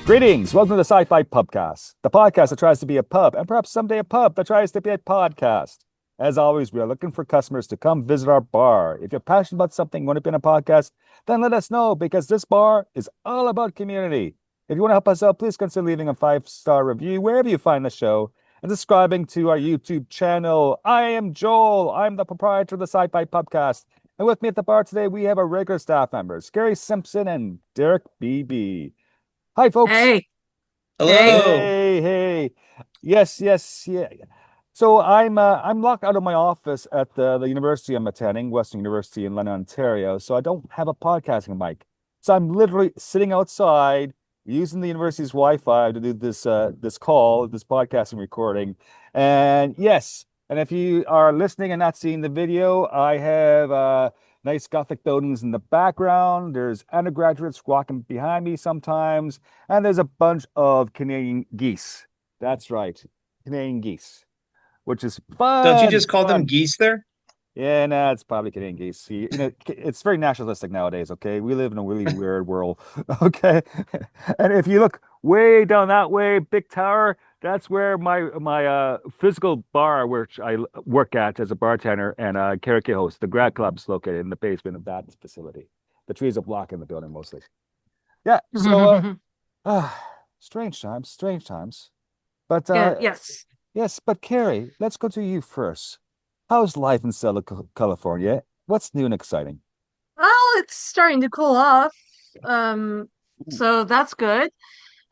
Greetings. Welcome to the SciFi Pubcast, the podcast that tries to be a pub and perhaps someday a pub that tries to be a podcast. As always, we are looking for customers to come visit our bar. If you're passionate about something, want to be in a podcast, then let us know because this bar is all about community. If you want to help us out, please consider leaving a 5-star review wherever you find the show and subscribing to our YouTube channel. I am Joel. I'm the proprietor of the SciFi Pubcast. And with me at the bar today, we have our regular staff members, Keri Simpson and Derek BB. Hi, folks. Hey. Hello. Hey. Yes, yeah. So I'm locked out of my office at the university I'm attending, Western University in London, Ontario. So I don't have a podcasting mic. So I'm literally sitting outside using the university's Wi-Fi to do this podcasting recording. And yes, and if you are listening and not seeing the video, I have nice Gothic buildings in the background. There's undergraduates walking behind me sometimes, and there's a bunch of Canadian geese. That's right, Canadian geese, which is fun. Don't you just call them geese there? Yeah, no, it's probably Canadian geese. It's very nationalistic nowadays, okay? We live in a really weird world, okay? And if you look way down that way, big tower, that's where my physical bar, which I work at as a bartender and a karaoke host, the grad club's located in the basement of that facility. The trees are blocking the building mostly. Yeah, so strange times. But yes, but Keri, let's go to you first. How's life in Southern California? What's new and exciting? Well, it's starting to cool off. So that's good.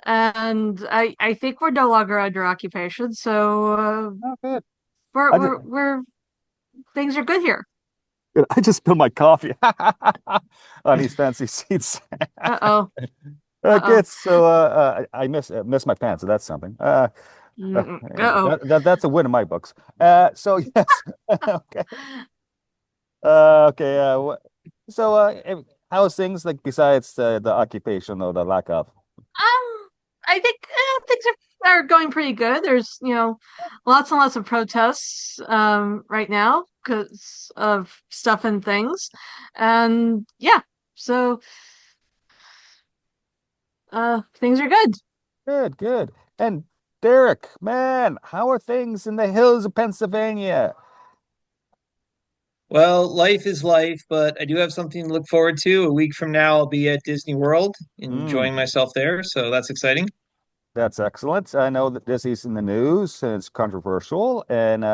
And I think we're no longer under occupation, so Oh, good. we're things are good here. Good. I just spilled my coffee on these fancy seats. Uh-oh. Okay, so I miss my pants, so that's something. Uh-oh. That's a win in my books. So yes, okay, okay. How's things like besides the occupation or the lack of? I think things are going pretty good. There's, lots and lots of protests right now because of stuff and things. And yeah, so things are good. Good. And Derek, man, how are things in the hills of Pennsylvania? Well, life is life, but I do have something to look forward to. A week from now, I'll be at Disney World enjoying myself there, so that's exciting. That's excellent. I know that Disney's in the news and it's controversial, and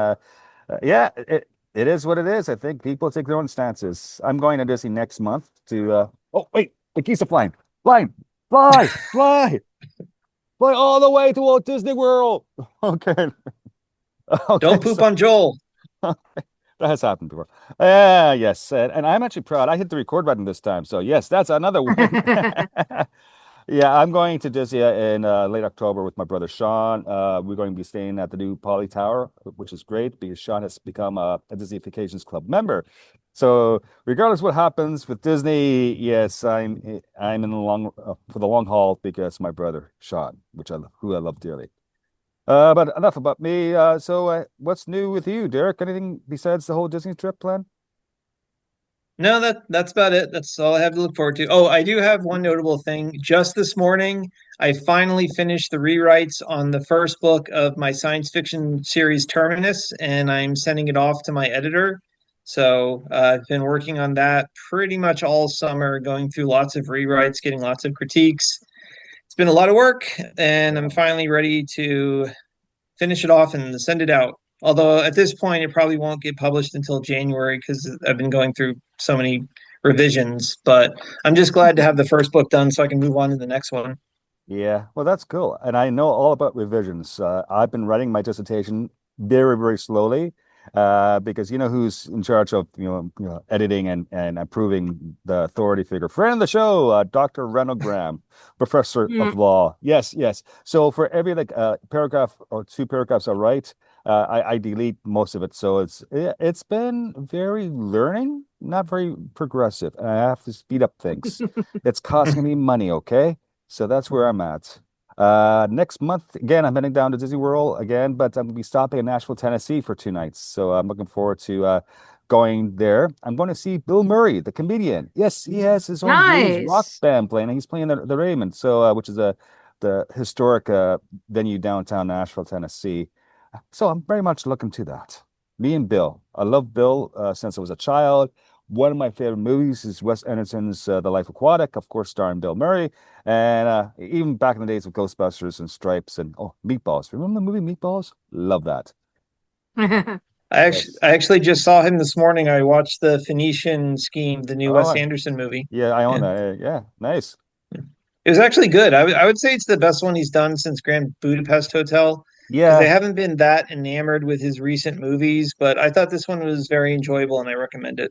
yeah, it is what it is. I think people take their own stances. I'm going to Disney next month to. Oh wait, the geese are flying, fly, fly all the way to Walt Disney World. Okay. Don't poop on Joel. That has happened before. Yes, and I'm actually proud. I hit the record button this time, so yes, that's another one. Yeah, I'm going to Disney in late October with my brother Sean. We're going to be staying at the new Poly Tower, which is great because Sean has become a Disney Vacations Club member. So regardless what happens with Disney, yes, I'm in the for the long haul because my brother Sean, who I love dearly. But enough about me. So what's new with you, Derek? Anything besides the whole Disney trip plan? No, that's about it. That's all I have to look forward to. Oh, I do have one notable thing. Just this morning, I finally finished the rewrites on the first book of my science fiction series Terminus, and I'm sending it off to my editor. So I've been working on that pretty much all summer, going through lots of rewrites, getting lots of critiques. It's been a lot of work, and I'm finally ready to finish it off and send it out. Although at this point, it probably won't get published until January because I've been going through so many revisions. But I'm just glad to have the first book done so I can move on to the next one. Yeah, well, that's cool. And I know all about revisions. I've been writing my dissertation very, very slowly because you know who's in charge of editing and approving the authority figure. Friend of the show, Dr. Reynold Graham, professor of law. Yes. So for every paragraph or two paragraphs I write, I delete most of it. So it's been very learning, not very progressive. And I have to speed up things. It's costing me money, okay? So that's where I'm at. Next month, again, I'm heading down to Disney World again, but I'm going to be stopping in Nashville, Tennessee for 2 nights. So I'm looking forward to going there. I'm going to see Bill Murray, the comedian. Yes, he has his own blues rock Nice. band playing, and he's playing the Raymond, so which is a the historic venue downtown Nashville, Tennessee. So I'm very much looking to that. Me and Bill. I love Bill since I was a child. One of my favorite movies is Wes Anderson's The Life Aquatic, of course, starring Bill Murray. And even back in the days of Ghostbusters and Stripes and oh, Meatballs. Remember the movie Meatballs? Love that. Yes. I actually just saw him this morning. I watched the Phoenician Scheme, the new Wes Oh, Anderson movie, yeah, I own and that. Yeah, nice. it was actually good. I would say it's the best one he's done since Grand Budapest Hotel, because I Yeah, haven't been that enamored with his recent movies, but I thought this one was very enjoyable and I recommend it.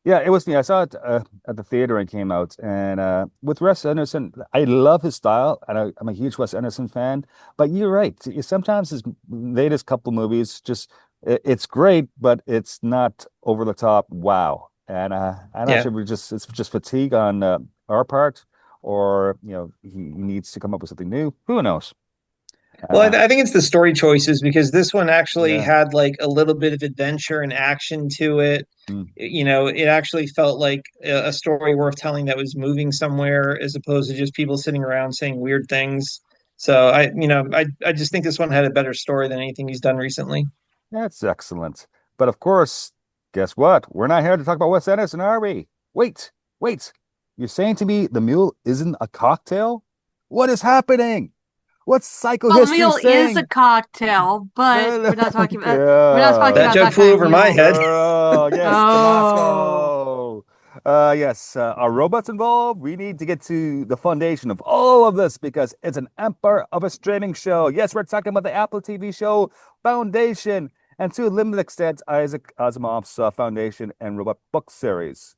yeah, it was me. I saw it at the theater and came out. And with Wes Anderson, I love his style, and I'm a huge Wes Anderson fan. But you're right. Sometimes his latest couple movies just it's great, but it's not over the top. Wow. And I'm not Yeah. sure we just it's just fatigue on our part, or he needs to come up with something new. Who knows? Well, Uh, I think it's the story choices because this one actually yeah. had like a little bit of adventure and action to it. Mm. You know, it actually felt like a story worth telling that was moving somewhere as opposed to just people sitting around saying weird things. So I just think this one had a better story than anything he's done recently. That's excellent. But of course, guess what? We're not here to talk about Wes Anderson, are we? Wait, wait. You're saying to me the mule isn't a cocktail? What is happening? What's Well, psychohistory mule is a saying? cocktail, but we're not talking That about Yeah. joke that flew kind of over my mule. head. Oh, yes, Oh. Damasco. Yes, are robots involved? We need to get to the foundation of all of this because it's an empire of a streaming show. Yes, we're talking about the Apple TV show Foundation and to a limited extent, Isaac Asimov's Foundation and Robot book series.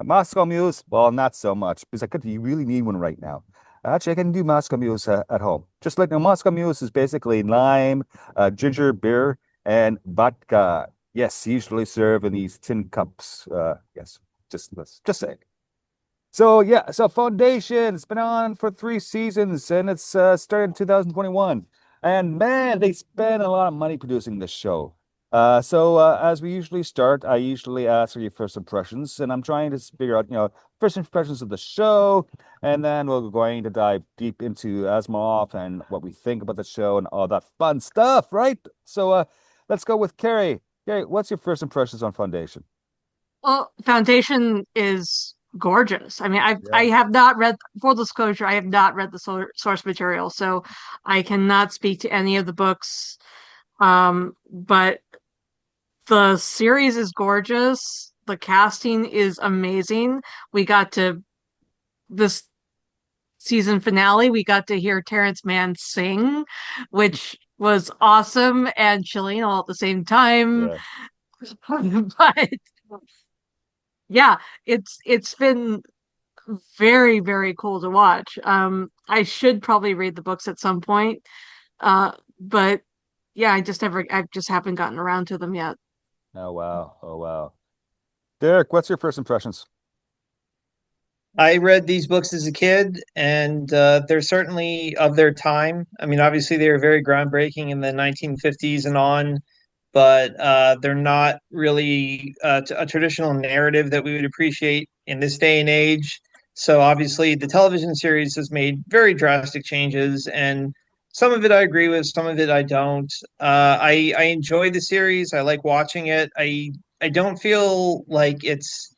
Moscow Muse, well, not so much because I could really need one right now. Actually, I can do Moscow Muse at home. Just like now, Moscow Muse is basically lime, ginger beer, and vodka. Yes, usually served in these tin cups. Yes, let's just say. So yeah, so Foundation, it's been on for 3 seasons and it's started in 2021. And man, they spend a lot of money producing this show. So as we usually start, I usually ask for your first impressions, and I'm trying to figure out, first impressions of the show, and then we're going to dive deep into Asimov and what we think about the show and all that fun stuff, right? So let's go with Keri. Keri, what's your first impressions on Foundation? Well, Foundation is gorgeous. I mean, I Yeah. have not read, full disclosure, I have not read the source material, so I cannot speak to any of the books. But the series is gorgeous. The casting is amazing. We got to this season finale, we got to hear Terrence Mann sing, which was awesome and chilling all at the same time. Yeah. But yeah, it's been very, very cool to watch. I should probably read the books at some point. But yeah, I just haven't gotten around to them yet. Oh wow. Oh wow. Derek, what's your first impressions? I read these books as a kid, and they're certainly of their time. I mean, obviously, they were very groundbreaking in the 1950s and on, but they're not really a traditional narrative that we would appreciate in this day and age. So, obviously, the television series has made very drastic changes, and some of it I agree with, some of it I don't. I enjoy the series. I like watching it. I don't feel like it's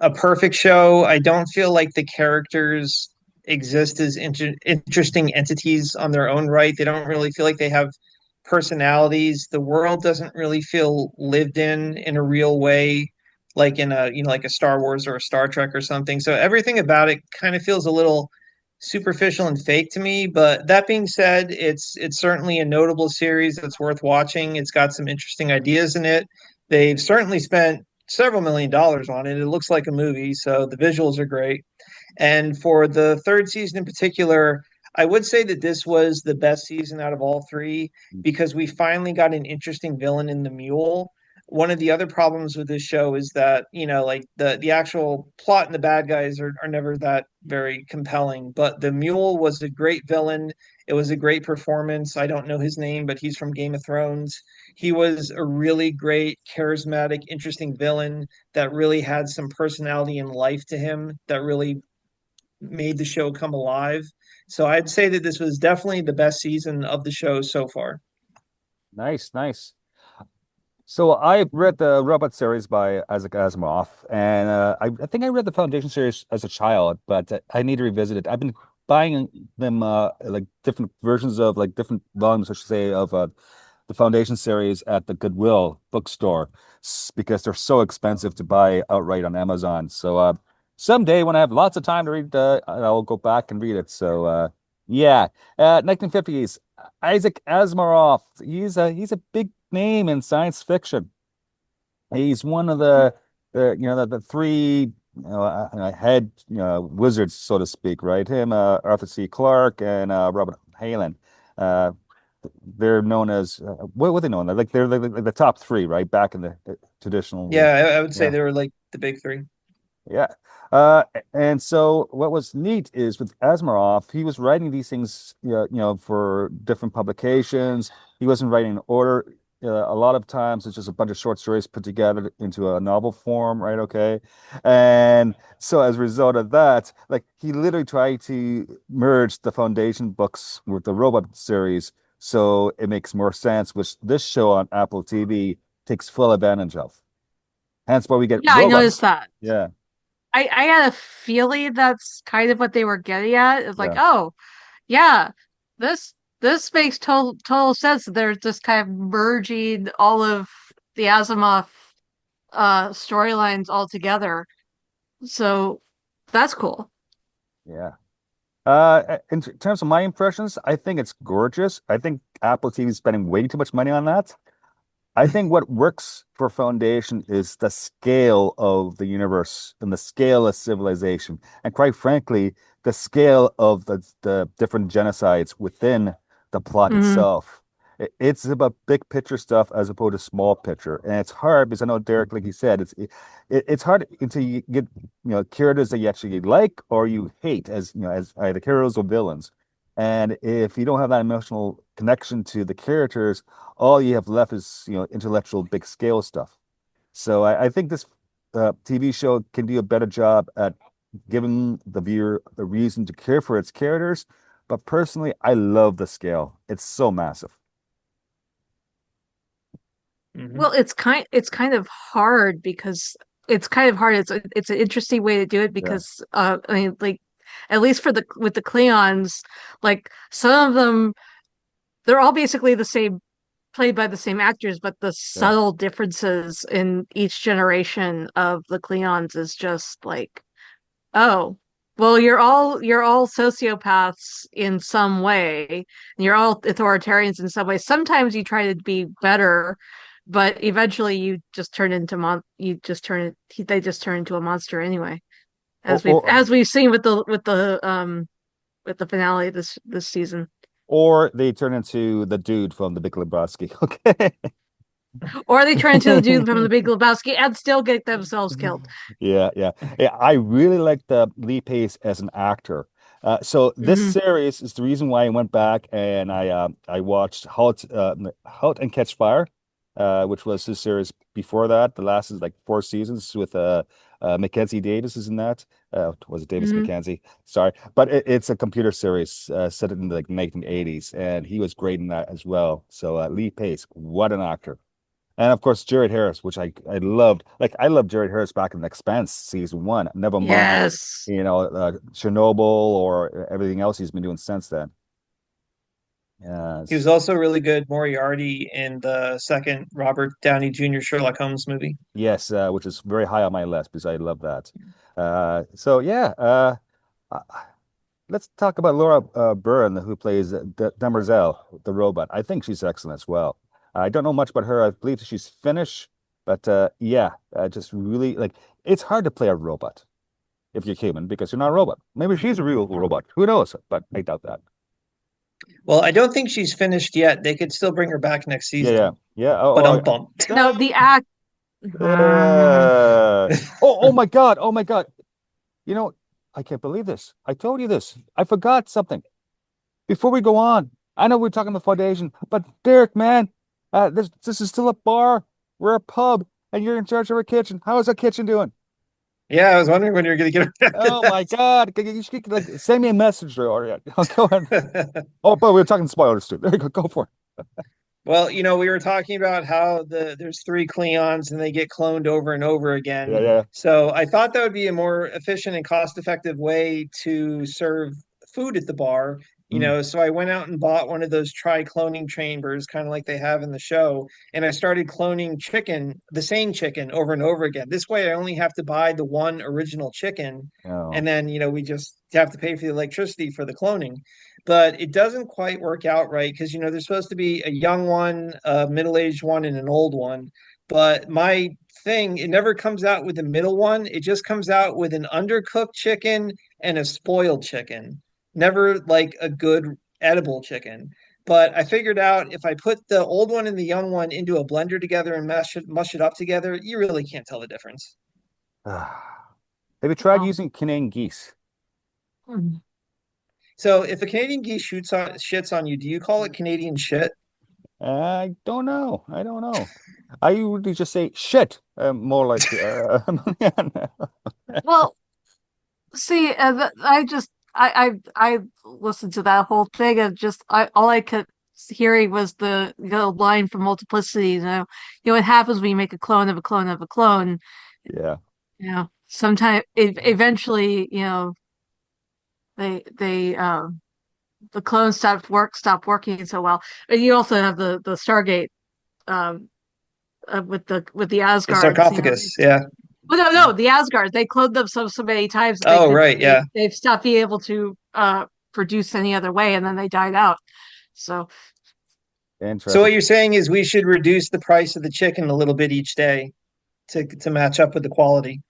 a perfect show. I don't feel like the characters exist as interesting entities on their own right. They don't really feel like they have personalities. The world doesn't really feel lived in a real way, like in a like a Star Wars or a Star Trek or something. So everything about it kind of feels a little superficial and fake to me. But that being said, it's certainly a notable series that's worth watching. It's got some interesting ideas in it. They've certainly spent several $1 million on it. It looks like a movie, so the visuals are great. And for the third season in particular, I would say that this was the best season out of all three because we finally got an interesting villain in the mule. One of the other problems with this show is that, like the actual plot and the bad guys are never that very compelling. But the mule was a great villain. It was a great performance. I don't know his name, but he's from Game of Thrones. He was a really great, charismatic, interesting villain that really had some personality and life to him that really made the show come alive. So I'd say that this was definitely the best season of the show so far. Nice, nice. So I read the Robot series by Isaac Asimov, and I think I read the Foundation series as a child, but I need to revisit it. I've been buying them like different versions of like different volumes, I should say, of the Foundation series at the Goodwill bookstore because they're so expensive to buy outright on Amazon. So someday when I have lots of time to read, I'll go back and read it. So yeah, 1950s. Isaac Asimov. He's a big name in science fiction. He's one of the three head wizards, so to speak, right? Him, Arthur C. Clarke, and Robert Heinlein. Uh, they're known as what are they known? Like they're like the top three, right? Back in the traditional, Yeah, I would say yeah. they were like the big three. Yeah. Uh, and so what was neat is with Asimov, he was writing these things, for different publications. He wasn't writing in order. A lot of times it's just a bunch of short stories put together into a novel form, right? Okay. And so as a result of that, like he literally tried to merge the Foundation books with the Robot series so it makes more sense, which this show on Apple TV takes full advantage of. Hence why we get Yeah, I noticed robots. that. Yeah. I had a feeling that's kind of what they were getting at. It's like, Yeah. oh, yeah, this this makes total sense. They're just kind of merging all of the Asimov storylines all together. So that's cool. Yeah. In terms of my impressions, I think it's gorgeous. I think Apple TV is spending way too much money on that. I think what works for Foundation is the scale of the universe and the scale of civilization, and quite frankly, the scale of the different genocides within the plot Hmm. itself. It's about big picture stuff as opposed to small picture, and it's hard because I know Derek, like he said, it's hard until you get characters that you actually like or you hate as as either heroes or villains. And if you don't have that emotional connection to the characters, all you have left is intellectual big scale stuff. So I think this TV show can do a better job at giving the viewer a reason to care for its characters. But personally, I love the scale. It's so massive. Hmm. Well, it's kind of hard because it's kind of hard. It's an interesting way to do it Yeah, because I mean, like at least for the with the Klingons, like some of them they're all basically the same, played by the same actors, but the yeah. subtle differences in each generation of the Klingons is just like, oh, well, you're all sociopaths in some way, and you're all authoritarians in some way. Sometimes you try to be better, but eventually you just turn into you just turn it they just turn into a monster anyway. Or, As we've seen with the finale this season. or they turn into the dude from The Big Lebowski. Okay. Or they turn into the dude from the Big Lebowski and still get themselves killed. Yeah, yeah, yeah. I really like the Lee Pace as an actor. So this Hmm. series is the reason why I went back and I watched Halt and Catch Fire, which was his series before that. The last is like four seasons with Mackenzie Davis is in that. Was it Davis Hmm. Mackenzie? Sorry, but it's a computer series set in like 1980s, and he was great in that as well. So Lee Pace, what an actor! And of course, Jared Harris, which I loved. Like I loved Jared Harris back in The Expanse season one. Never mind, Yes. Chernobyl or everything else he's been doing since then. He was Yes, also really good Moriarty in the second Robert Downey Jr. Sherlock Holmes movie. yes, which is very high on my list because I love that. So yeah, uh, let's talk about Laura Byrne, who plays Demerzel, the robot. I think she's excellent as well. I don't know much about her. I believe she's Finnish, but yeah, just really like it's hard to play a robot if you're human because you're not a robot. Maybe she's a real robot. Who knows? But I doubt that. Well, I don't think she's finished yet. They could still bring her back next Yeah, yeah, season. yeah. But Oh, bump. No, the act. oh my God. Oh my God. You know, I can't believe this. I told you this. I forgot something. Before we go on, I know we're talking about foundation, but Derek, man, this is still a bar. We're a pub, and you're in charge of our kitchen. How is our kitchen doing? Yeah, I was wondering when you were going to get around Oh my God. You should like send me a message there already. Go ahead. to that. Oh, but we're talking spoilers too. There you go. Go for it. Well, we were talking about how there's three Cleons and they get cloned over and over Yeah, again. yeah. So I thought that would be a more efficient and cost-effective way to serve food at the bar. Mm. So I went out and bought one of those tri-cloning chambers, kind of like they have in the show, and I started cloning chicken, the same chicken over and over again. This way I only have to buy the one original chicken, Oh. and then, we just have to pay for the electricity for the cloning, but it doesn't quite work out right because there's supposed to be a young one, a middle-aged one, and an old one. But my thing, it never comes out with the middle one. It just comes out with an undercooked chicken and a spoiled chicken. Never like a good edible chicken. But I figured out if I put the old one and the young one into a blender together and mush it up together, you really can't tell the difference. Have you tried Wow. using Canadian geese? Hmm. So if a Canadian geese shits on you, do you call it Canadian shit? I don't know. I don't know. I usually just say shit. More like Well, see, I just I listened to that whole thing and just I all I kept hearing was the line from Multiplicity. What happens when you make a clone of a clone of a clone. yeah. Sometime eventually, they the clones stopped working so well. And you also have the Stargate um with the The Asgards. sarcophagus, yeah. Well, no, the Asgards. They cloned them so many times that Oh, right, yeah. they've stopped being able to produce any other way, and then they died out. So So what Interesting. you're saying is we should reduce the price of the chicken a little bit each day to match up with the quality.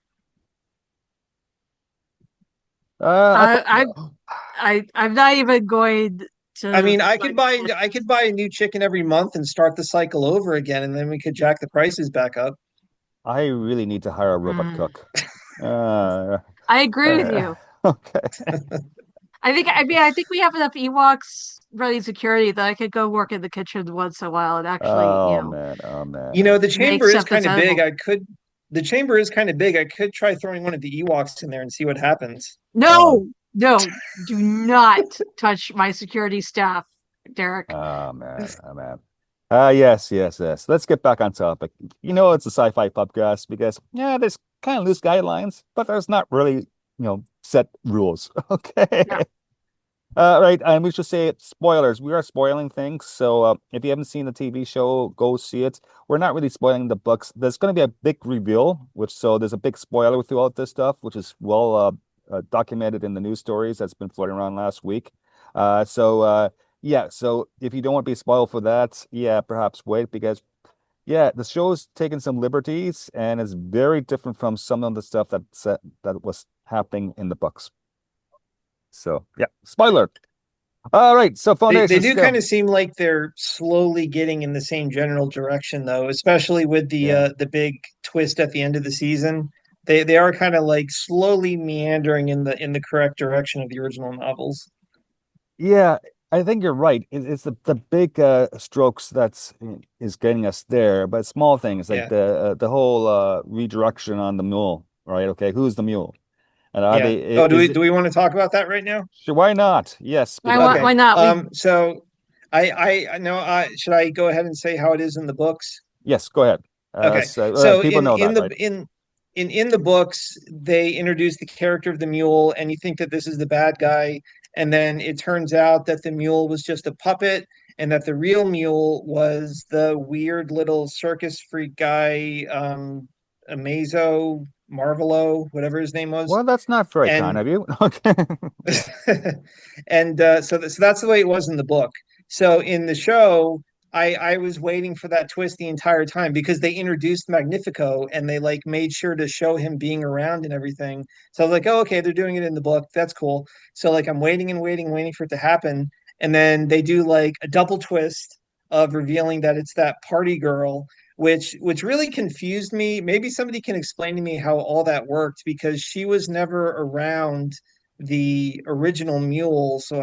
I I thought I'm not even going I to mean, I could like. buy I could buy a new chicken every month and start the cycle over again, and then we could jack the prices back up. I really need to hire a robot Mm, cook. Uh, I agree with you. okay. I think we have enough Ewoks running security that I could go work in the kitchen once in a while and actually, Oh man. Oh man. The make chamber is stuff kind that's of big. edible. The chamber is kind of big. I could try throwing one of the Ewoks in there and see what happens. Oh, No, no, do not touch my security staff, Derek. oh man. Oh man. Yes, yes, yes. Let's get back on topic. It's a sci-fi pubcast because there's kind of loose guidelines, but there's not really, set rules. Okay. Yeah. Right, and we should say it, spoilers. We are spoiling things, so if you haven't seen the TV show, go see it. We're not really spoiling the books. There's going to be a big reveal, so there's a big spoiler throughout this stuff, which is well documented in the news stories that's been floating around last week. Yeah, so if you don't want to be spoiled for that, yeah, perhaps wait because the show's taken some liberties and it's very different from some of the stuff that was happening in the books. So yeah, spoiler. All right, so They foundation do kind skill. of seem like they're slowly getting in the same general direction, though, especially with Yeah. the big twist at the end of the season. They are kind of like slowly meandering in the correct direction of the original novels. Yeah, I think you're right. It's the big strokes that's is getting us there, but small things like Yeah, the whole redirection on the mule, right? Okay, who's the mule? And are yeah. they Oh, is it do we want to talk about that right now? sure, why not? Yes, Why because wa- Okay. why not? We So I know. Should I go ahead and say how it is in the books? yes, go ahead. Okay. So So people know that, right? in the books, they introduce the character of the mule, and you think that this is the bad guy, and then it turns out that the mule was just a puppet, and that the real mule was the weird little circus freak guy, Amazo Marvelo, whatever his name was, Well, that's not very kind and of you. Okay. and so that's the way it was in the book. So in the show, I was waiting for that twist the entire time because they introduced Magnifico and they like made sure to show him being around and everything. So I was like, oh, okay, they're doing it in the book. That's cool. So like I'm waiting and waiting, waiting for it to happen, and then they do like a double twist of revealing that it's that party girl, which really confused me. Maybe somebody can explain to me how all that worked because she was never around the original mule. So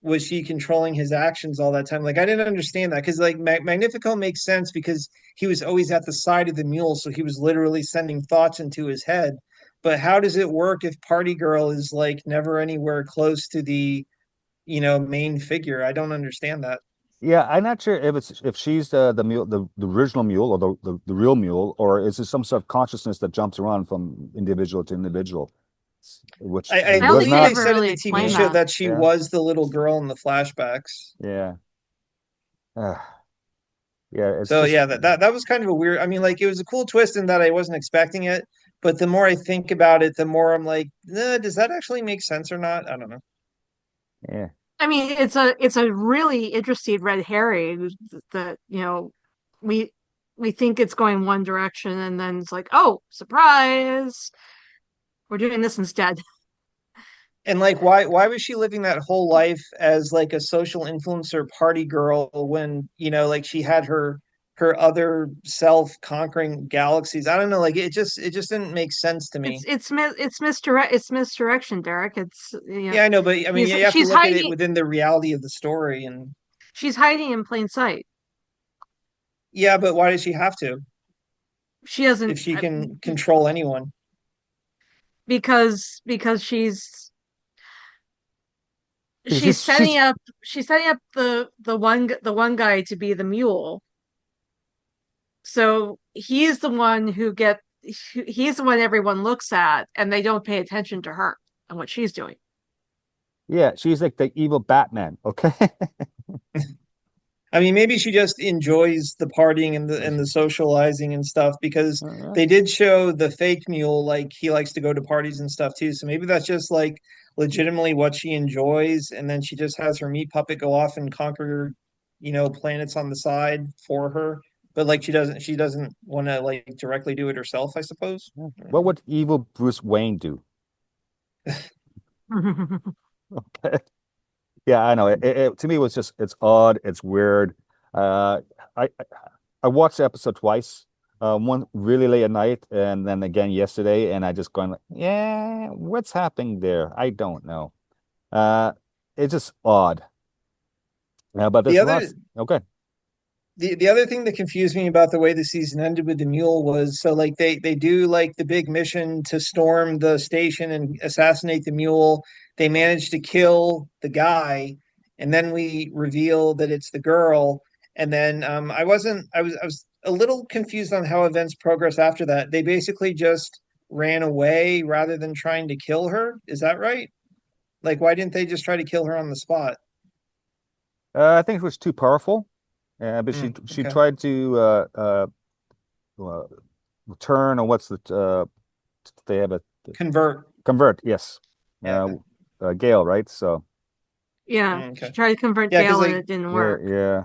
was she controlling his actions all that time? Like I didn't understand that because like Magnifico makes sense because he was always at the side of the mule, so he was literally sending thoughts into his head. But how does it work if Party Girl is like never anywhere close to the, main figure? I don't understand that. Yeah, I'm not sure if she's the mule, the original mule, or the real mule, or is it some sort of consciousness that jumps around from individual to individual, which I I don't was think they believe they not. ever said in really the TV explain Yeah, show that. that she yeah, was the little girl in the flashbacks. yeah, yeah. It's So just yeah, that was kind of a weird. I mean, like it was a cool twist in that I wasn't expecting it, but the more I think about it, the more I'm like, does that actually make sense or not? I don't know. yeah. I mean, it's a really interesting red herring that, we we think it's going one direction and then it's like, oh, surprise, we're doing this instead. And like, why was she living that whole life as like a social influencer party girl when, like she had her other self conquering galaxies? I don't know, like it just didn't make sense to me. It's misdirection, Derek. Yeah, I know, but I mean, He's you have to she's look at it hiding within the reality of the story, and she's hiding in plain sight. yeah, but why does she have to She if doesn't she can control anyone? because Because she's she's setting she's up the one guy to be the mule. So he's the one everyone looks at, and they don't pay attention to her and what she's doing. yeah, she's like the evil Batman. Okay. I mean, maybe she just enjoys the partying and the socializing and stuff because Uh, they did show the fake mule like he likes to go to parties and stuff too. So maybe that's just like legitimately what she enjoys, and then she just has her meat puppet go off and conquer, planets on the side for her. But like she doesn't want to like directly do it herself, I suppose. yeah. I don't What know. would evil Bruce Wayne do? Yeah, I know. To me, it was just it's odd, it's weird. Uh, I watched the episode twice. One really late at night, and then again yesterday, and I just going like, yeah, what's happening there? I don't know. Uh, it's just odd. But The there's other lots. Okay. the other thing that confused me about the way the season ended with the mule was so like they do like the big mission to storm the station and assassinate the mule. They manage to kill the guy, and then we reveal that it's the girl. And then I was a little confused on how events progress after that. They basically just ran away rather than trying to kill her. Is that right? Like why didn't they just try to kill her on the spot? I think it was too powerful. But she Okay. tried to uh, turn, or what's the they have a Convert. convert. Yes. Uh, Yeah. Gale, right? So Yeah, she Okay. tried to convert Yeah, because Gale and like it didn't yeah, work. yeah.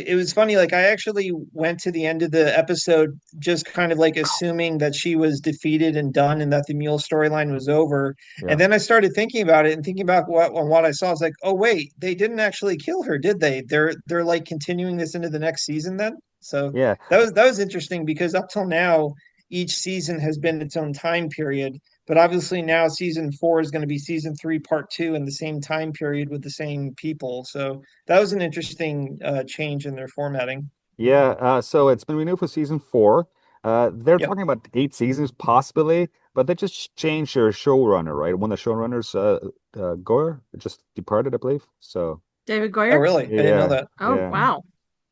it was funny. Like I actually went to the end of the episode just kind of like assuming that she was defeated and done and that the mule storyline was over. And Yeah. then I started thinking about it and thinking about what I saw. I was like, oh wait, they didn't actually kill her, did they? They're like continuing this into the next season then. So Yeah. that was interesting because up till now, each season has been its own time period. But obviously now season four is going to be season three, part two in the same time period with the same people. So that was an interesting change in their formatting. Yeah, so it's been renewed for season four. They're Yep. talking about 8 seasons possibly, but they just changed their showrunner, right? One of the showrunners, Goyer, just departed, I believe. So David Oh, Goyer? really? I didn't know yeah, that. Oh, yeah. wow.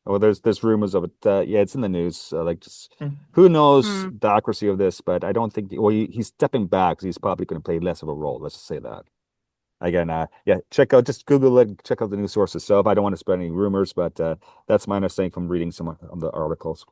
Oh, there's rumors of it. Yeah, it's in the news. Like, just Hmm. who knows Hmm. the accuracy of this, but I don't think. Well, he's stepping back, so he's probably going to play less of a role. Let's just say that. Again, yeah, just Google it, check out the news source itself. I don't want to spread any rumors, but that's my understanding from reading some of the articles.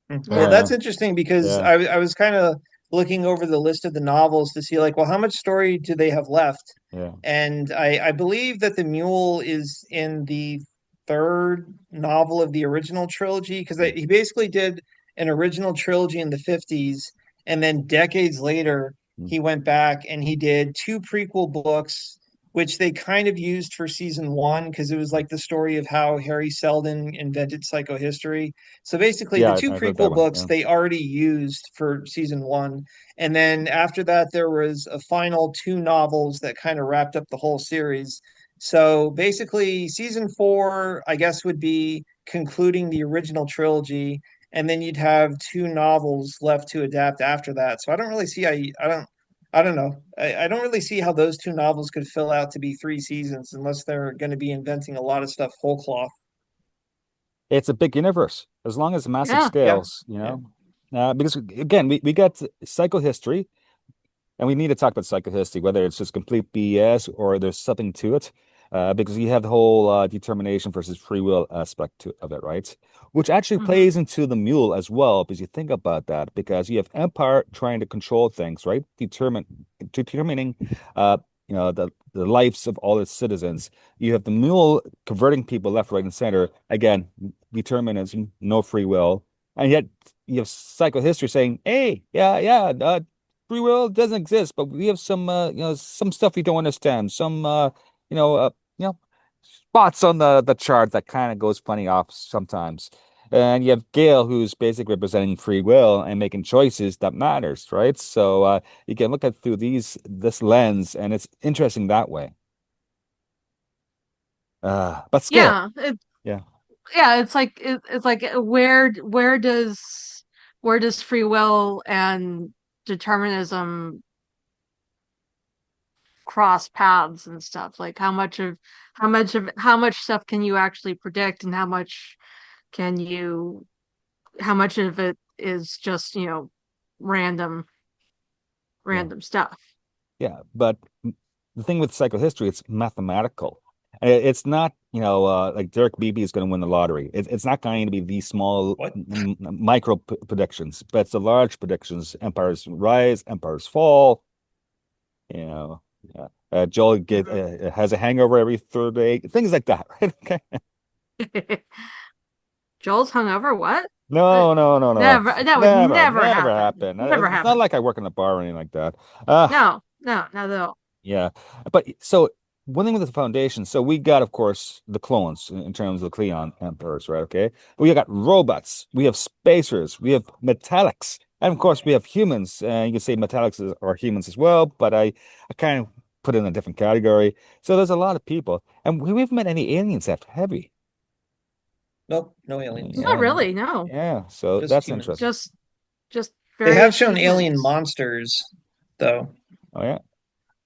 Hmm. Well, Yeah. that's interesting because Yeah, I was kind of looking over the list of the novels to see like, well, how much story do they have left? yeah, And I believe that the Mule is in the third novel of the original trilogy because yeah, he basically did an original trilogy in the 50s, and then decades later mm, he went back and he did two prequel books which they kind of used for season one because it was like the story of how Harry Seldon invented psychohistory. So basically, the yeah. two I heard that prequel one. books Yeah, they already used for season one. And then after that, there was a final two novels that kind of wrapped up the whole series. So basically, season four, I guess, would be concluding the original trilogy, and then you'd have two novels left to adapt after that. So I don't really see I don't know. I don't really see how those two novels could fill out to be three seasons unless they're going to be inventing a lot of stuff whole cloth. It's a big universe as long as massive Yeah. Yeah, scales, yeah. because again, we got psychohistory. And we need to talk about psychohistory, whether it's just complete BS or there's something to it, because you have the whole determination versus free will aspect of it, right? Which actually Hmm. plays into the mule as well, because you think about that, because you have empire trying to control things, right? Determining, uh, the lives of all its citizens. You have the mule converting people left, right, and center. Again, determinism, no free will, and yet you have psychohistory saying, "Hey, yeah, yeah, free will doesn't exist, but we have some some stuff we don't understand. Some you know uh, you know spots on the chart that kind of goes funny off sometimes. And you have Gail, who's basically representing free will and making choices that matters, right? So you can look at through this lens, and it's interesting that way. But still, Yeah. yeah, Yeah, it's like where does free will and determinism cross paths and stuff? Like how much stuff can you actually predict and can you how much of it is just, random yeah. random stuff. Yeah, but the thing with psychohistory, it's mathematical. It's not, like Derek Beebe is going to win the lottery. It's not going to be these small What? micro predictions, but it's the large predictions. Empires rise, empires fall. You know, Joel Mhm. has a hangover every third day, things like that, right? Okay. Joel's hungover, what? Uh, No, no, no, no. that would Never, never never happen. happen. Never It's not happen. like I work in a bar or anything like that. Uh, No, no, not at all. Yeah, but so one thing with the foundation, so we got, of course, the clones in terms of the Cleon emperors, right? Okay, but we got robots, we have spacers, we have metallics, and of course we have humans. And you can say metallics are humans as well, but I kind of put it in a different category. So there's a lot of people, and we haven't met any aliens yet, have we? Nope, no aliens. Not Yeah, really, no. yeah. So Just that's humans. interesting. Just They have various shown alien humans. monsters, though. Oh yeah,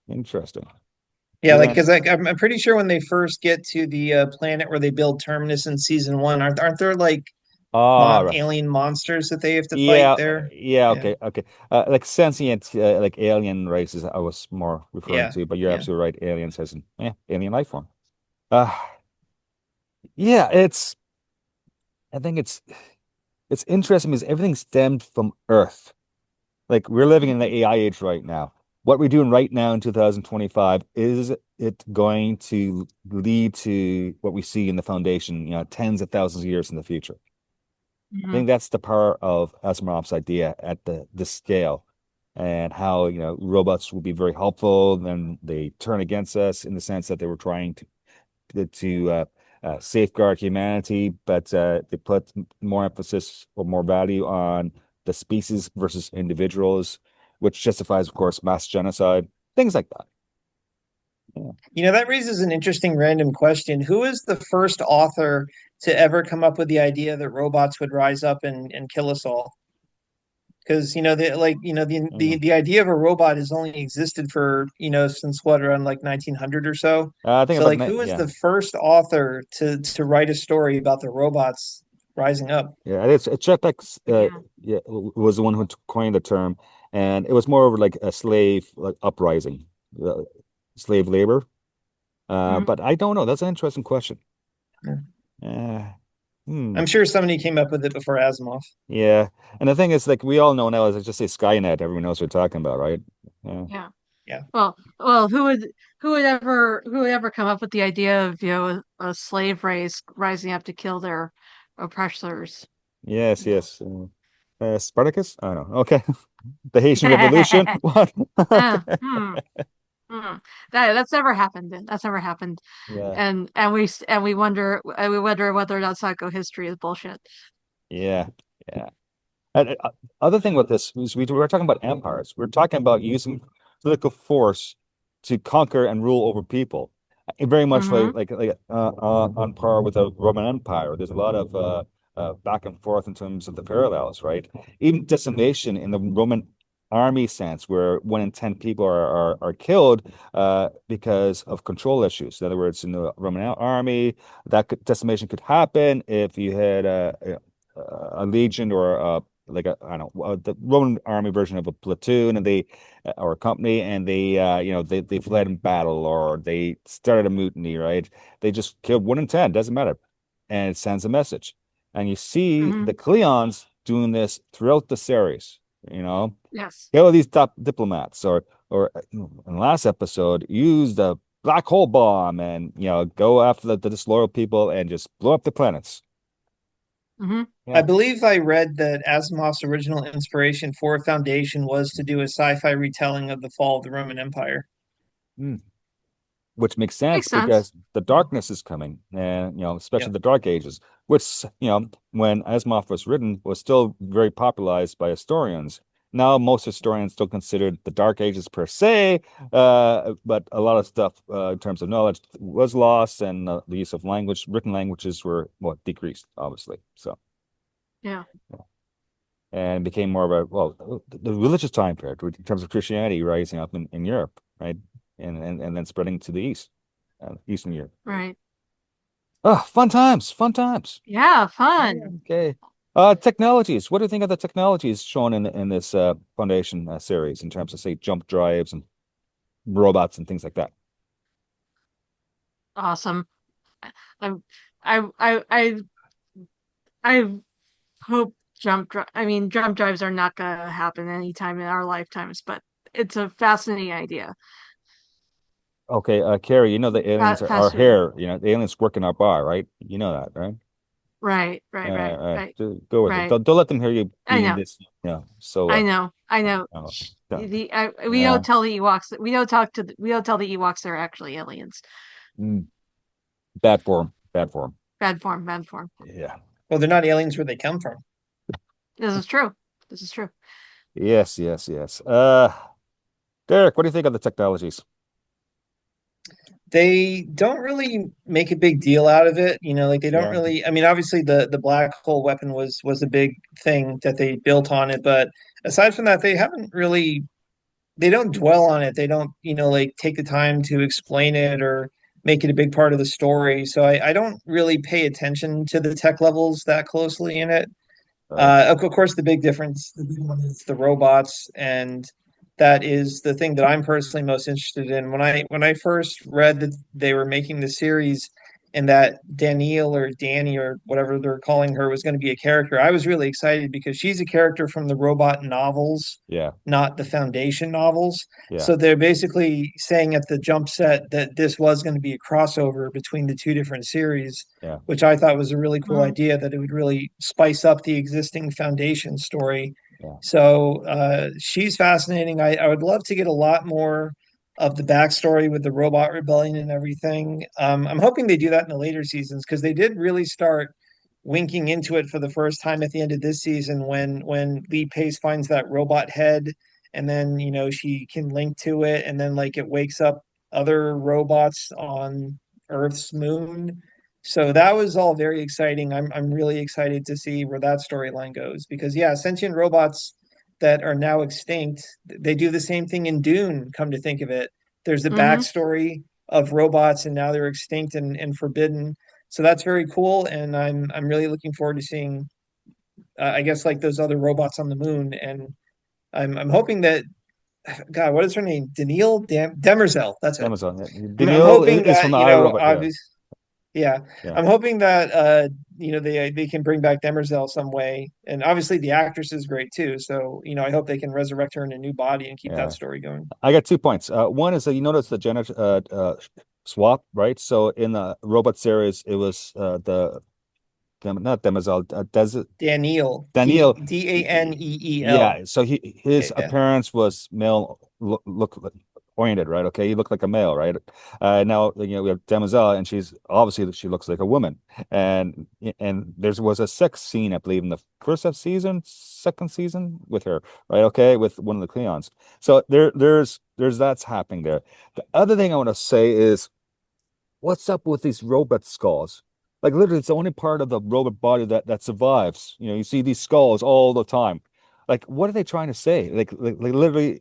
interesting. Yeah, like Yeah. because I'm pretty sure when they first get to the planet where they build Terminus in season one, aren't there like All right. alien monsters that they have to fight Yeah, there? yeah, Yeah, okay, okay. Like sentient, like alien races, I was more referring yeah, to, but you're yeah. absolutely right. Aliens has an alien life form. Uh, yeah, I think it's interesting because everything stemmed from Earth. Like we're living in the Mhm. AI age right now. What we're doing right now in 2025, is it going to lead to what we see in the foundation, tens of thousands of years in the future? I Mhm. think that's the power of Asimov's idea at the scale, and how, robots will be very helpful. Then they turn against us in the sense that they were trying to safeguard humanity, but they put more emphasis or more value on the species versus individuals, which justifies, of course, mass genocide, things like that. Yeah. That raises an interesting random question. Who is the first author to ever come up with the idea that robots would rise up and kill us all? Because Mm. the idea of a robot has only existed for since what, around like 1900 or so. I think So about like, who is yeah, the first author to write a story about the robots rising up? yeah. It's Chet Yeah. yeah, was the one who coined the term, and it was more of like a slave like uprising, uh, slave labor. Mhm. But I don't know. That's an interesting question. Uh, hmm. I'm sure somebody came up with it before Asimov. Yeah. And the thing is, like, we all know now, as I just say Skynet, everyone knows what we're talking about, right? Yeah. Yeah. Yeah. Well, who would ever come up with the idea of, a slave race rising up to kill their oppressors? Yes, yes. Spartacus? I don't know. Okay. The Haitian Revolution? What? Okay. Uh, hmm, hmm. That's never happened. That's never happened. Yeah. And we wonder whether or not psychohistory is bullshit. Yeah. Yeah. And, other thing with this is we were talking about empires. We're talking about using political force to conquer and rule over people. very much Mm-hmm. on par with the Roman Empire. There's a lot of back and forth in terms of the parallels, right? Even decimation in the Roman army sense, where 1 in 10 people are killed because of control issues. In other words, in the Roman army, decimation could happen if you had a legion or I don't know, the Roman army version of a platoon, and they or a company, and they fled in battle or they started a mutiny, right? They just killed 1 in 10, doesn't matter, and it sends a message. And you see Mm-hmm. the Cleons doing this throughout the series, you know, Yes. kill these top diplomats, or in the last episode, use the black hole bomb and go after the disloyal people and just blow up the planets. Mm-hmm. I Yeah. believe I read that Asimov's original inspiration for Foundation was to do a sci-fi retelling of the fall of the Roman Empire. Mm. Which makes sense Makes sense. because the darkness is coming, and especially Yep. the Dark Ages, which when Asimov was written, was still very popularized by historians. Now most historians still consider the Dark Ages per se, but a lot of stuff in terms of knowledge was lost, and the use of written languages were decreased, obviously. So Yeah. and became more of a the religious time period in terms of Christianity rising up in Europe, right, and then spreading to the east, Eastern Europe. Right. Oh, fun times, fun times. Yeah. Fun. Okay. Technologies. What do you think of the technologies shown in this Foundation series in terms of, say, jump drives and robots and things like that? Awesome. I'm. I. I hope jump drives are not gonna happen anytime in our lifetimes, but it's a fascinating idea. Okay, Keri, you know the aliens are Fascinating. here. The aliens work in our bar, right? You know that, right? Right. All Right. right, Right. all right. Right. Go with it. Right. Don't let them hear you I being know. this, so I know. I know. uh, We yeah. don't tell the Ewoks. We don't tell the Ewoks they're actually aliens. Mm, bad form, bad form. Bad form. Bad form. Yeah. Well, they're not aliens where they come from. This is true. This is true. Yes, yes, yes. Derek, what do you think of the technologies? They don't really make a big deal out of it, like they don't Yeah. really. I mean, obviously the black hole weapon was a big thing that they built on it, but aside from that, they haven't really they don't dwell on it. They don't, like take the time to explain it or make it a big part of the story. So I don't really pay attention to the tech levels that closely in it. Right. Of course, the big one is the robots, and that is the thing that I'm personally most interested in. When I first read that they were making the series, and that Danielle or Danny or whatever they're calling her was going to be a character, I was really excited because she's a character from the robot novels, Yeah. not the Foundation novels. Yeah. So they're basically saying at the jump set that this was going to be a crossover between the two different series, Yeah. which I thought was a really cool Mm, idea, that it would really spice up the existing Foundation story. Yeah. So she's fascinating. I would love to get a lot more of the backstory with the robot rebellion and everything. I'm hoping they do that in the later seasons because they did really start winking into it for the first time at the end of this season when Lee Pace finds that robot head, and then she can link to it, and then like it wakes up other robots on Earth's moon. So that was all very exciting. I'm really excited to see where that storyline goes because yeah, sentient robots that are now extinct, they do the same thing in Dune, come to think of it. There's the mm-hmm. backstory of robots and now they're extinct and forbidden. So that's very cool, and I'm really looking forward to seeing I guess like those other robots on the moon, and I'm hoping that God, what is her name? Demerzel. That's it. Amazon. Yeah. I'm Danielle hoping is from that the iRobot. Yeah. yeah, Yeah. I'm hoping that they can bring back Demerzel some way, and obviously the actress is great too. So I hope they can resurrect her in a new body and keep that Yeah. story going. I got 2 points. One is that you notice the gender swap, right? So in the robot series, it was not Demoiselle, Daniel Daniel. Daneeel. Yeah, so his Yeah. appearance was male oriented, right? Okay, he looked like a male, right? Now we have Demoiselle, and she looks like a woman, and there was a sex scene, I believe, in the first season, second season with her, right? Okay, with one of the Cleons. So there's that's happening there. The other thing I want to say is what's up with these robot skulls? Like literally, it's the only part of the robot body that survives. You see these skulls all the time. Like, what are they trying to say? Like literally,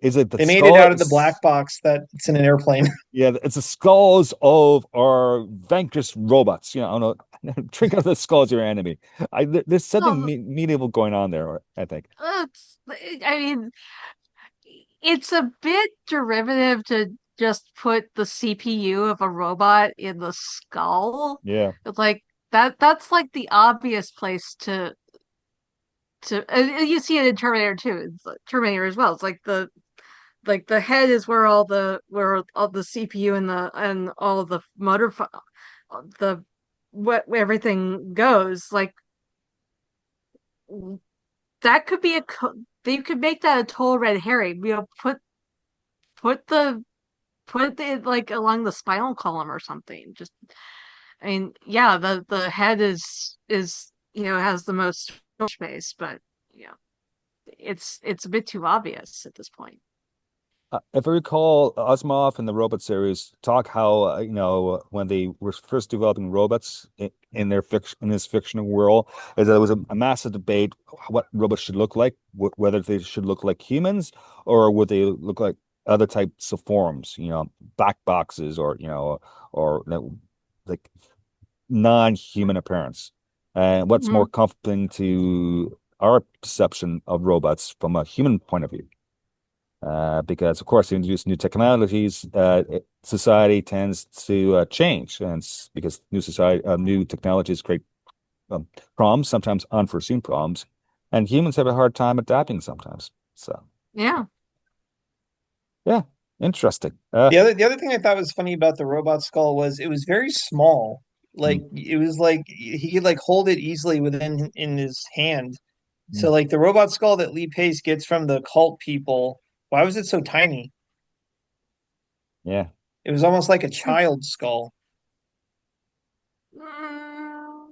is it the They made it out of the skulls? black box that's in an airplane. Yeah, it's the skulls of our vanquished robots. I don't know. Drink out the skulls of your enemy. There's something Well, meaningful going on there, I think. I mean, it's a bit derivative to just put the CPU of a robot in the skull. Yeah. It's like that's like the obvious place to you see it in Terminator 2. It's like Terminator as well. It's like the head is where all the CPU and all of the the what everything goes. Like that could be you could make that a total red herring. Put the put it like along the spinal column or something. Just I mean, yeah, the head is has the most space, but you know, it's a bit too obvious at this point. If I recall, Asimov in the robot series talk how when they were first developing robots in their fiction in this fictional world, is that there was a massive debate what robots should look like, whether they should look like humans or would they look like other types of forms, black boxes or like non-human appearance. And what's more Mhm. comforting to our perception of robots from a human point of view? Because of course, they introduce new technologies, society tends to change, and because new technologies create um, problems, sometimes unforeseen problems, and humans have a hard time adapting sometimes. So, Yeah. yeah, interesting. The other thing I thought was funny about the robot skull was it was very small. Like Mm, it was like he could like hold it easily within in his hand. mm, So like the robot skull that Lee Pace gets from the cult people, why was it so tiny? yeah, It was almost like a child's skull. Mm,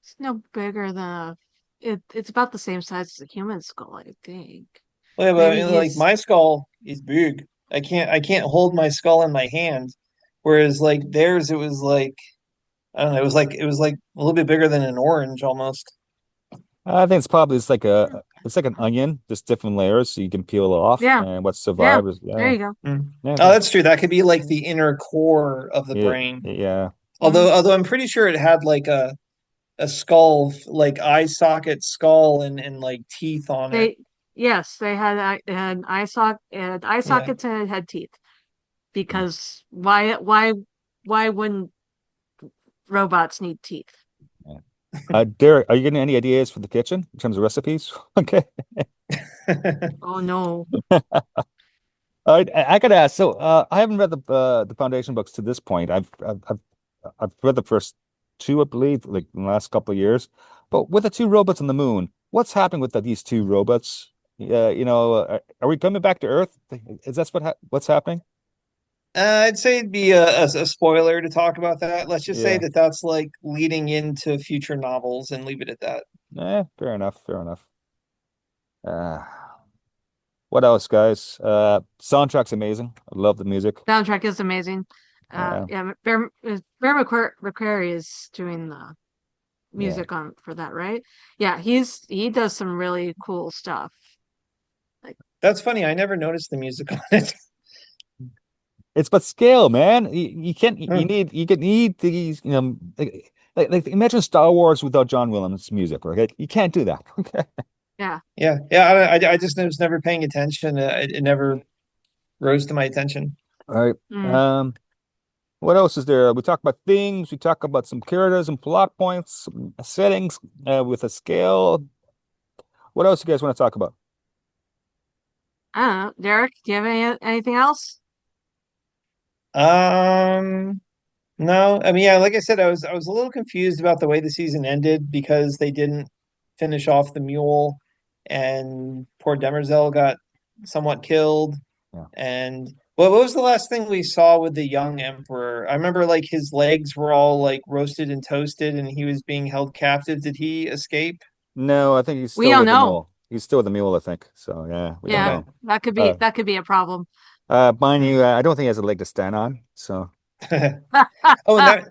it's no bigger than it's about the same size as a human skull, I think. Well, yeah, but I Maybe mean, like he's my skull is big. I can't hold my skull in my hand. Whereas like theirs, it was like I don't know, it was like a little bit bigger than an orange almost. I think it's like an onion, just different layers, so you can peel it off, yeah, and what yeah. survives, There yeah, you go. Mm. yeah, Oh, that's true. That could be like the inner core of the yeah, brain. yeah. Mhm. Although I'm pretty sure it had like a skull, like eye socket skull and like teeth on it. They yes, they had eye Yeah. sockets and it had teeth. Mm. Because why wouldn't robots need teeth? Yeah. Derek, are you getting any ideas for the kitchen in terms of recipes? Okay. Oh no. I gotta ask. So, I haven't read the foundation books to this point. I've read the first two, I believe, like in the last couple of years. But with the two robots on the moon, what's happening with these two robots? Are we coming back to Earth? Is that what's happening? I'd say it'd be a spoiler to talk about that. Let's just say Yeah. that that's like leading into future novels and leave it at that. Fair enough. Fair enough. Uh, what else, guys? Soundtrack's amazing. I love the music. Soundtrack is amazing. Uh, Yeah, Bear McQuarrie is doing the yeah. music on for that, right? Yeah, he does some really cool stuff. Like, That's funny. I never noticed the music on it. It's but scale, man. You can't. Hmm. You can need these. Imagine Star Wars without John Williams' music. Okay, you can't do that. Okay. yeah. Yeah. I just was never paying attention. It never rose to my attention. All right. Mm. What else is there? We talk about things. We talk about some characters and plot points, some settings with a scale. What else you guys want to talk about? I don't know. Derek, do you have anything else? Um, no, I mean, yeah, like I said, I was a little confused about the way the season ended because they didn't finish off the mule, and poor Demerzel got somewhat killed. Yeah. And what was the last thing we saw with the young emperor? I remember like his legs were all like roasted and toasted, and he was being held captive. Did he escape? No, I think he's We still don't with the know. mule. He's still with the mule, I think. So yeah, we don't Yeah, Okay. know. Uh, that could be a problem. mind you, I don't think he has a leg to stand on. So. Oh, and that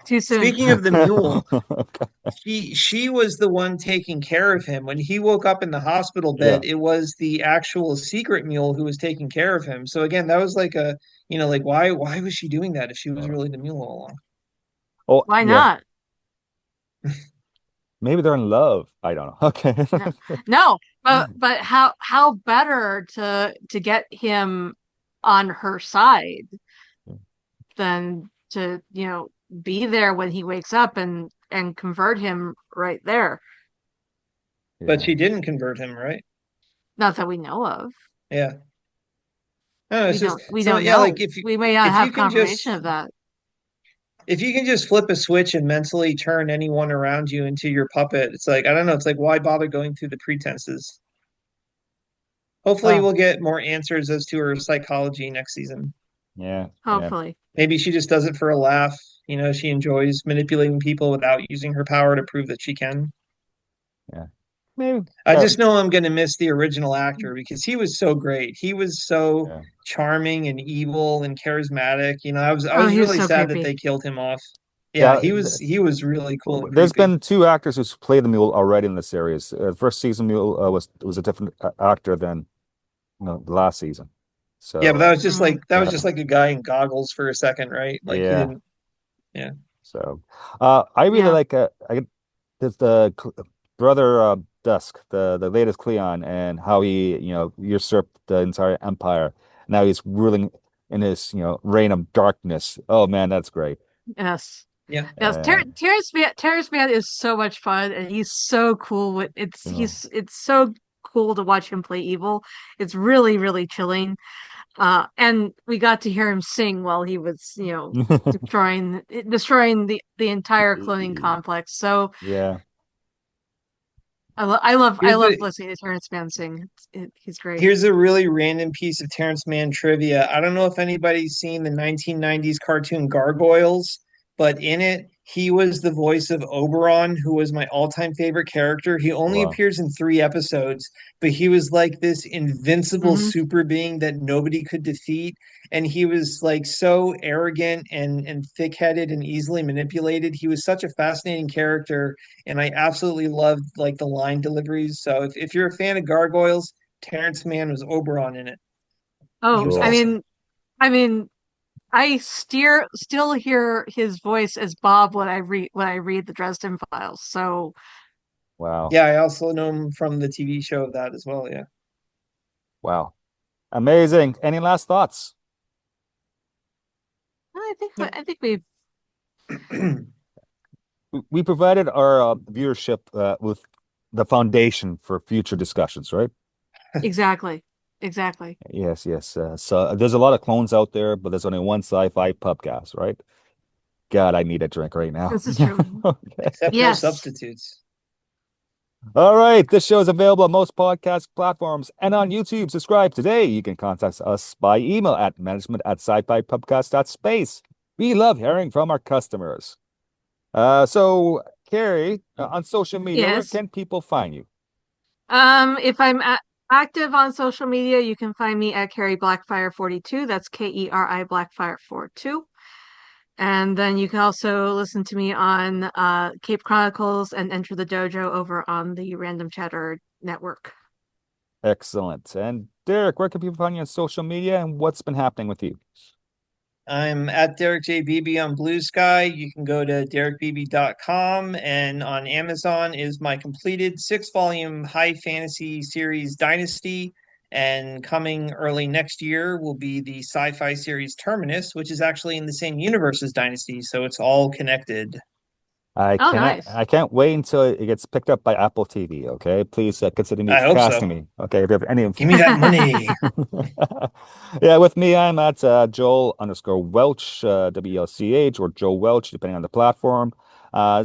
Too soon. speaking of the mule, Okay. she was the one taking care of him when he woke up in the hospital Yeah. bed. It was the actual secret mule who was taking care of him. So again, that was like a, like why was she doing that if she was Uh, really the mule all along? Oh, Why yeah. not? Maybe they're in love. I don't know. Okay. No, no, but how better to get him on her side than to, be there when he wakes up and convert him right there. But Yeah. she didn't convert him, right? Not that we know of. Yeah. No, it's just We so don't yeah, like know. We may not if you have can confirmation just of that. if you can just flip a switch and mentally turn anyone around you into your puppet, it's like I don't know, it's like why bother going through the pretenses? Hopefully Uh, we'll get more answers as to her psychology next season. yeah. Yeah. Hopefully. Maybe she just does it for a laugh. She enjoys manipulating people without using her power to prove that she can. Yeah. Maybe. I just know I'm going to miss the original actor because he was so great. He was so Yeah. charming and evil and charismatic. I Oh, was he was really so sad that creepy. they killed him off. Yeah, Yeah. he was really cool and There's creepy. been two actors who's played the mule already in the series. First season mule was a different actor than the last season. Yeah, but So that was yeah, just like a guy in goggles for a second, right? Like he yeah. didn't. Yeah. So I really Yeah. like the brother Dusk, the latest Cleon, and how he usurped the entire empire. Now he's ruling in his reign of darkness. Oh man, that's great. Yes. Yeah. Yes. And Terrence Man is so much fun, and he's so cool with you know, it's so cool to watch him play evil. It's really, really chilling. And we got to hear him sing while he was, destroying the entire cloning complex. So yeah. I Here's love the listening to Terrence Mann sing. He's great. Here's a really random piece of Terrence Mann trivia. I don't know if anybody's seen the 1990s cartoon Gargoyles, but in it, he was the voice of Oberon, who was my all-time favorite character. He only Wow. appears in 3 episodes, but he was like this invincible Hmm. super being that nobody could defeat. And he was like so arrogant and thick-headed and easily manipulated. He was such a fascinating character, and I absolutely loved like the line deliveries. So if you're a fan of Gargoyles, Terrence Mann was Oberon in it. He Oh, was Cool. awesome. I mean, I still hear his voice as Bob when I read the Dresden Files. So Wow. Yeah, I also know him from the TV show of that as well. Yeah. Wow. Amazing. Any last thoughts? Nope. I think we've We provided our viewership with the foundation for future discussions, right? exactly. Exactly. Yes, yes. So there's a lot of clones out there, but there's only one sci-fi pubcast, right? God, I need a drink right now. This is true. Okay. Except no Yes. substitutes. All right. This show is available on most podcast platforms and on YouTube. Subscribe today. You can contact us by email at management@scifipubcast.space. We love hearing from our customers. So Keri, on social media, where Yes. can people find you? If I'm active on social media, you can find me at Keri Blackfire 42. That's Keri Blackfire 42. And then you can also listen to me on Cape Chronicles and Enter the Dojo over on the Random Chatter network. Excellent. And Derek, where can people find you on social media and what's been happening with you? I'm at Derek J. Beebe on Blue Sky. You can go to derekbeebe.com, and on Amazon is my completed 6 volume high fantasy series Dynasty. And coming early next year will be the sci-fi series Terminus, which is actually in the same universe as Dynasty, so it's all connected. Oh, nice. I can't wait until it gets picked up by Apple TV. Okay, please consider me I hope casting so. me. Okay, if you have any. Give me that money. Yeah, with me, I'm at Joel_Welch, WLCH, or Joe Welch, depending on the platform. I'm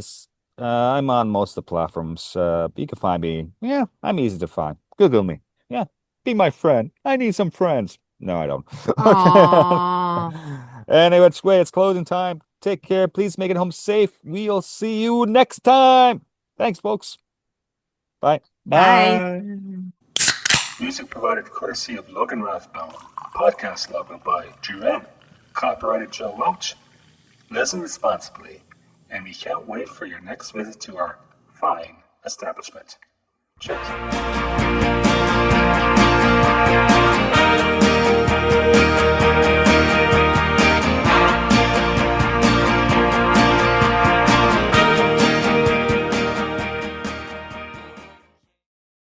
on most of the platforms. You can find me. Yeah, I'm easy to find. Google me. Yeah, be my friend. I need some friends. No, I don't. Okay. Aww. Anyway, which way, it's closing time. Take care. Please make it home safe. We'll see you next time. Thanks, folks. Bye. Bye. Bye. Music provided courtesy of Logan Rathbone. Podcast logo by Drew M. Copyrighted Joe Welch. Listen responsibly, and we can't wait for your next visit to our fine establishment. Cheers.